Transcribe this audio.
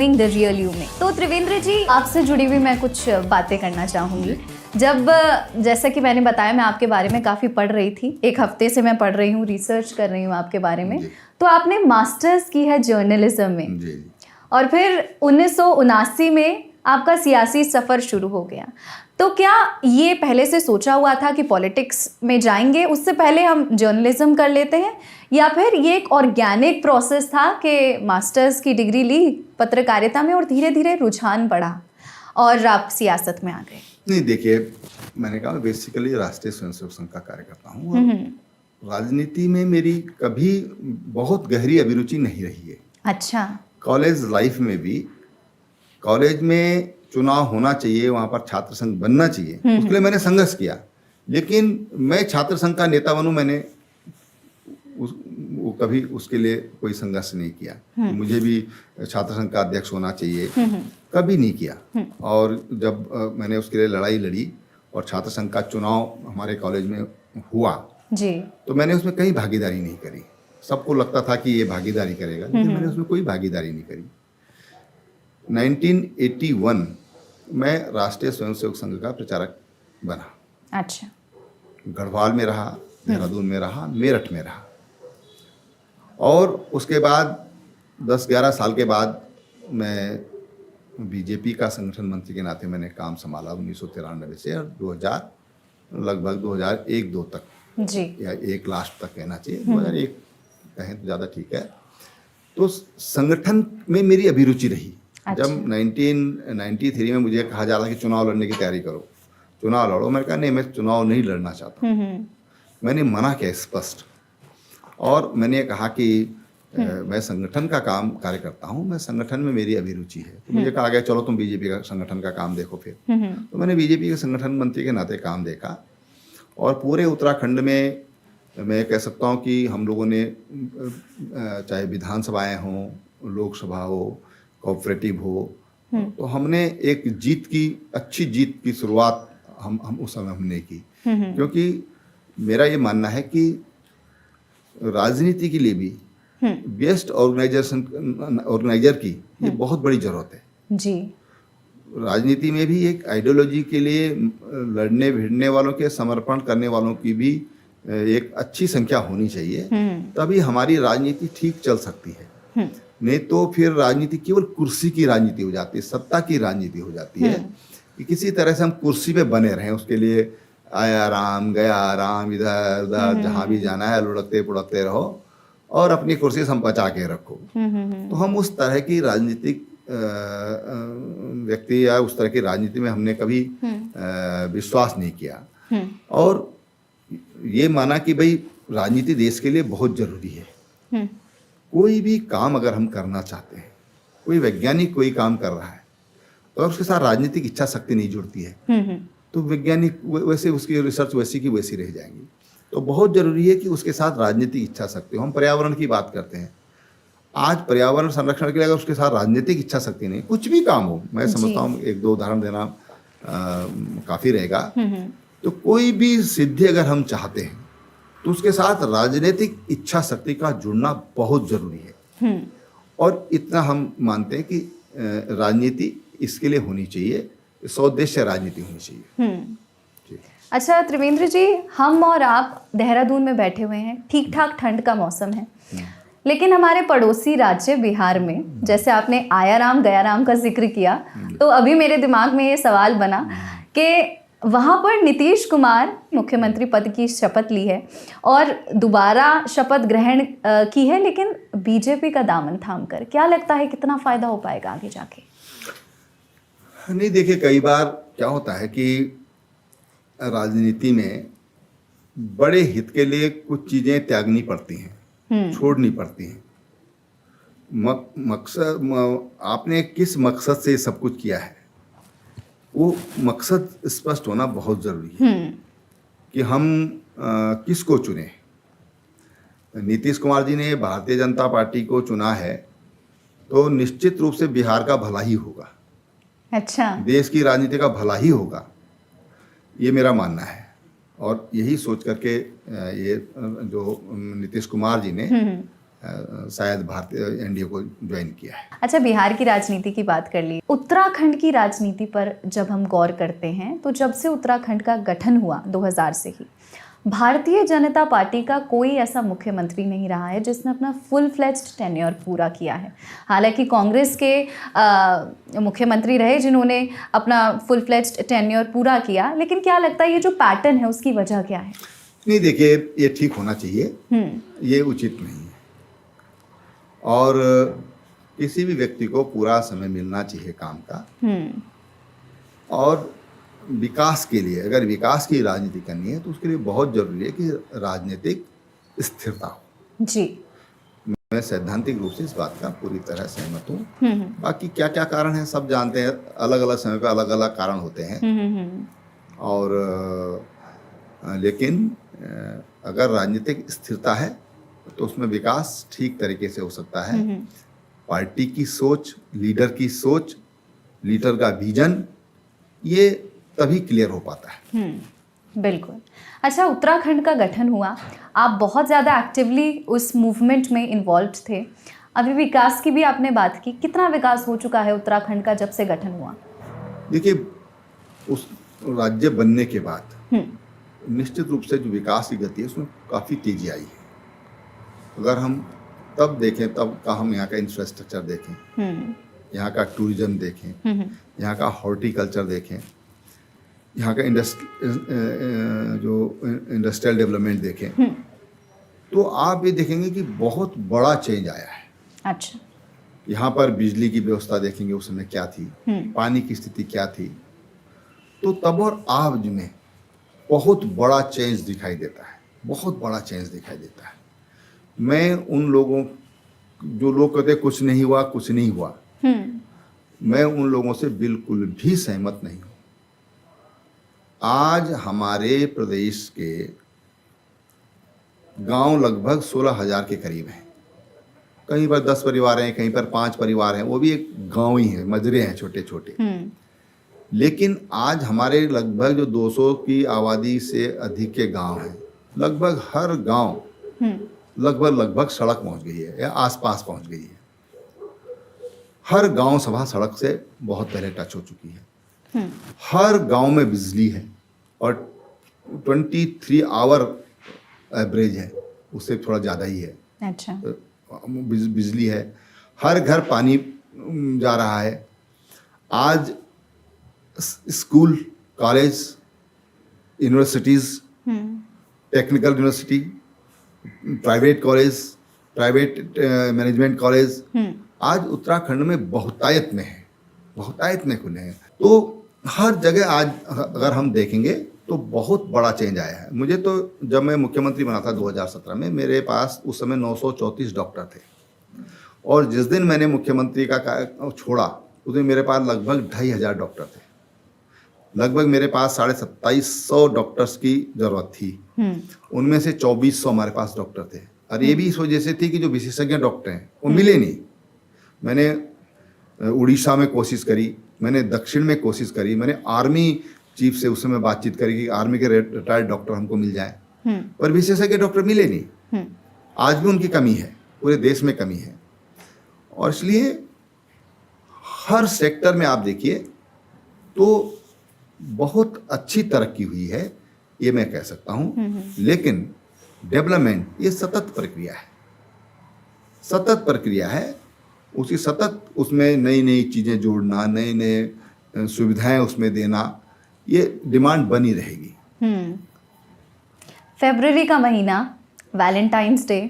The real you में। तो त्रिवेंद्र जी, आपसे जुड़ी हुई मैं कुछ बातें करना चाहूँगी। जब जैसा कि मैंने बताया, मैं आपके बारे में काफ़ी पढ़ रही थी, एक हफ्ते से मैं पढ़ रही हूँ, रिसर्च कर रही हूँ आपके बारे में। तो आपने मास्टर्स की है जर्नलिज्म में जी। और फिर 1979 में आपका सियासी सफ़र शुरू हो गया। तो क्या ये पहले से सोचा हुआ था कि पॉलिटिक्स में जाएंगे, उससे पहले हम जर्नलिज्म कर लेते हैं, या फिर ये एक ऑर्गेनिक प्रोसेस था कि मास्टर्स की डिग्री ली पत्रकारिता में और धीरे धीरे रुझान बढ़ा और आप सियासत में आ गए? नहीं, देखिए, मैंने कहा बेसिकली राष्ट्रीय स्वयंसेवक संघ का कार्य करता हूँ और राजनीति में मेरी कभी बहुत गहरी अभिरुचि नहीं रही है। अच्छा। कॉलेज लाइफ में भी, कॉलेज में चुनाव होना चाहिए, वहाँ पर छात्र संघ बनना चाहिए, उसके लिए मैंने संघर्ष किया, लेकिन मैं छात्र संघ का नेता बनूं, मैंने वो कभी उसके लिए कोई संघर्ष नहीं किया कि मुझे भी छात्र संघ का अध्यक्ष होना चाहिए, कभी नहीं किया। और जब मैंने उसके लिए लड़ाई लड़ी और छात्र संघ का चुनाव हमारे कॉलेज में हुआ जी, तो मैंने उसमें कहीं भागीदारी नहीं करी। सबको लगता था कि ये भागीदारी करेगा, लेकिन मैंने उसमें कोई भागीदारी नहीं करी। 1981 मैं राष्ट्रीय स्वयंसेवक संघ का प्रचारक बना। अच्छा। गढ़वाल में रहा, देहरादून में रहा, मेरठ में रहा, और उसके बाद 10-11 साल के बाद मैं बीजेपी का संगठन मंत्री के नाते मैंने काम संभाला 1993 से और 2000 लगभग 2001-2 तक जी, या एक लास्ट तक कहना चाहिए, 2001 कहें तो ज़्यादा ठीक है। तो संगठन में मेरी अभिरुचि रही। अच्छा। जब 1993 में मुझे कहा जा रहा कि चुनाव लड़ने की तैयारी करो, चुनाव लड़ो, मैंने कहा नहीं, मैं चुनाव नहीं लड़ना चाहता। मैंने मना किया स्पष्ट, और मैंने कहा कि मैं संगठन का कार्य करता हूँ, मैं संगठन में मेरी अभिरुचि है। तो मुझे कहा गया चलो तुम बीजेपी का संगठन का काम देखो फिर। तो मैंने बीजेपी के संगठन मंत्री के नाते काम देखा, और पूरे उत्तराखंड में मैं कह सकता हूँ कि हम लोगों ने चाहे विधानसभाएं हों, लोकसभा हो, कोऑपरेटिव हो, तो हमने एक अच्छी जीत की शुरुआत हम उस समय हमने की। क्योंकि मेरा ये मानना है कि राजनीति के लिए भी बेस्ट ऑर्गेनाइजर की ये बहुत बड़ी जरूरत है। जी, राजनीति में भी एक आइडियोलॉजी के लिए लड़ने भिड़ने वालों के, समर्पण करने वालों की भी एक अच्छी संख्या होनी चाहिए, तभी हमारी राजनीति ठीक चल सकती है। नहीं तो फिर राजनीति केवल कुर्सी की राजनीति हो जाती है, सत्ता की राजनीति हो जाती है कि किसी तरह से हम कुर्सी पे बने रहें, उसके लिए आया राम गया राम, इधर उधर जहाँ भी जाना है लुढ़कते पुढ़कते रहो और अपनी कुर्सी संपचा के रखो। तो हम उस तरह की राजनीतिक व्यक्ति या उस तरह की राजनीति में हमने कभी विश्वास नहीं किया, और ये माना कि भाई राजनीति देश के लिए बहुत जरूरी है। कोई भी काम अगर हम करना चाहते हैं, कोई वैज्ञानिक कोई काम कर रहा है तो उसके साथ राजनीतिक इच्छा शक्ति नहीं जुड़ती है तो वैज्ञानिक वैसे उसकी रिसर्च वैसी की वैसी रह जाएंगी। तो बहुत जरूरी है कि उसके साथ राजनीतिक इच्छा शक्ति हो। हम पर्यावरण की बात करते हैं, आज पर्यावरण संरक्षण के लिए अगर उसके साथ राजनीतिक इच्छा शक्ति नहीं, कुछ भी काम हो, मैं समझता हूँ 1-2 उदाहरण देना काफ़ी रहेगा। तो कोई भी सिद्धि अगर हम चाहते हैं तो उसके साथ राजनीतिक इच्छा शक्ति का जुड़ना बहुत जरूरी है। और इतना हम मानते हैं कि राजनीति इसके लिए होनी चाहिए, सौदेश्य राजनीति होनी चाहिए। अच्छा त्रिवेंद्र जी, हम और आप देहरादून में बैठे हुए हैं, ठीक ठाक ठंड का मौसम है, लेकिन हमारे पड़ोसी राज्य बिहार में, जैसे आपने आया राम गया राम का जिक्र किया, तो अभी मेरे दिमाग में ये सवाल बना कि वहाँ पर नीतीश कुमार मुख्यमंत्री पद की शपथ ली है और दोबारा शपथ ग्रहण की है, लेकिन बीजेपी का दामन थाम कर। क्या लगता है कितना फायदा हो पाएगा आगे जाके? नहीं, देखिए, कई बार क्या होता है कि राजनीति में बड़े हित के लिए कुछ चीजें त्यागनी पड़ती हैं, छोड़नी पड़ती हैं। मकसद, आपने किस मकसद से सब कुछ किया है, वो मकसद स्पष्ट होना बहुत जरूरी है कि हम किसको चुने। नीतीश कुमार जी ने भारतीय जनता पार्टी को चुना है तो निश्चित रूप से बिहार का भला ही होगा। अच्छा। देश की राजनीति का भला ही होगा, ये मेरा मानना है। और यही सोच करके ये जो नीतीश कुमार जी ने शायद भारतीय एनडीए को ज्वाइन किया है। अच्छा, बिहार की राजनीति की बात कर ली, उत्तराखंड की राजनीति पर जब हम गौर करते हैं तो जब से उत्तराखंड का गठन हुआ 2000 से ही, भारतीय जनता पार्टी का कोई ऐसा मुख्यमंत्री नहीं रहा है जिसने अपना फुल फ्लेज्ड टेन्योर पूरा किया है। हालांकि कांग्रेस के मुख्यमंत्री रहे जिन्होंने अपना फुल फ्लेज्ड टेन्योर पूरा किया, लेकिन क्या लगता है ये जो पैटर्न है उसकी वजह क्या है? नहीं, देखिए, ये ठीक होना चाहिए, ये उचित नहीं है। और किसी भी व्यक्ति को पूरा समय मिलना चाहिए काम का। और विकास के लिए, अगर विकास की राजनीति करनी है तो उसके लिए बहुत जरूरी है कि राजनीतिक स्थिरता हो। जी, मैं सैद्धांतिक रूप से इस बात का पूरी तरह सहमत हूँ। बाकी क्या क्या कारण है सब जानते हैं, अलग अलग समय पर अलग अलग कारण होते हैं। और लेकिन अगर राजनीतिक स्थिरता है तो उसमें विकास ठीक तरीके से हो सकता है। पार्टी की सोच, लीडर की सोच, लीडर का विजन, ये तभी क्लियर हो पाता है। बिल्कुल। अच्छा, उत्तराखंड का गठन हुआ, आप बहुत ज़्यादा एक्टिवली उस मूवमेंट में इन्वॉल्व थे। अभी विकास की भी आपने बात की, कितना विकास हो चुका है उत्तराखंड का जब से गठन हुआ? देखिए, उस राज्य बनने के बाद निश्चित रूप से जो विकास की गति है उसमें काफ़ी तेजी आई है। अगर हम तब देखें, तब का हम यहाँ का इंफ्रास्ट्रक्चर देखें, यहाँ का टूरिज्म देखें, यहाँ का हॉर्टिकल्चर देखें, यहाँ का इंडस्ट्रियल डेवलपमेंट देखें, तो आप ये देखेंगे कि बहुत बड़ा चेंज आया है। अच्छा, यहाँ पर बिजली की व्यवस्था देखेंगे उस समय क्या थी, पानी की स्थिति क्या थी, तो तब और आज में बहुत बड़ा चेंज दिखाई देता है, बहुत बड़ा चेंज दिखाई देता है। मैं उन लोगों, जो लोग कहते हैं कुछ नहीं हुआ, कुछ नहीं हुआ, मैं उन लोगों से बिल्कुल भी सहमत नहीं हूँ। आज हमारे प्रदेश के गांव लगभग 16,000 के करीब हैं। कहीं पर 10 परिवार हैं, कहीं पर 5 परिवार हैं, वो भी एक गांव ही है, मजरे हैं छोटे छोटे। लेकिन आज हमारे लगभग जो 200 की आबादी से अधिक के गांव हैं, लगभग हर गांव लगभग सड़क पहुंच गई है या आसपास पहुंच गई है। हर गांव सभा सड़क से बहुत पहले टच हो चुकी है। हर गांव में बिजली है और 23 आवर एवरेज है, उससे थोड़ा ज़्यादा ही है। अच्छा, बिजली है, हर घर पानी जा रहा है। आज school, college, universities, technical university, private college, private management college आज उत्तराखंड में बहुतायत में है, बहुतायत में खुले हैं। तो हर जगह आज अगर हम देखेंगे तो बहुत बड़ा चेंज आया है। मुझे तो जब मैं मुख्यमंत्री बना था 2017 में, मेरे पास उस समय 934 डॉक्टर थे, और जिस दिन मैंने मुख्यमंत्री का छोड़ा उस दिन मेरे पास लगभग 2,500 डॉक्टर थे। लगभग मेरे पास 2,750 डॉक्टर्स की ज़रूरत थी, उनमें से 2,400 हमारे पास डॉक्टर थे। और ये भी इस वजह से थी कि जो विशेषज्ञ डॉक्टर हैं वो मिले नहीं। मैंने उड़ीसा में कोशिश करी, मैंने दक्षिण में कोशिश करी, मैंने आर्मी चीफ से उस समय बातचीत करी कि आर्मी के रिटायर्ड डॉक्टर हमको मिल जाए, पर विशेषज्ञ डॉक्टर मिले नहीं। आज भी उनकी कमी है, पूरे देश में कमी है। और इसलिए हर सेक्टर में आप देखिए तो बहुत अच्छी तरक्की हुई है, ये मैं कह सकता हूँ। लेकिन डेवलपमेंट ये सतत प्रक्रिया है, सतत प्रक्रिया है। उसी सतत उसमें नई नई चीज़ें जोड़ना, नए नए सुविधाएं उसमें देना, ये डिमांड बनी रहेगी। फरवरी का महीना, वैलेंटाइंस डे,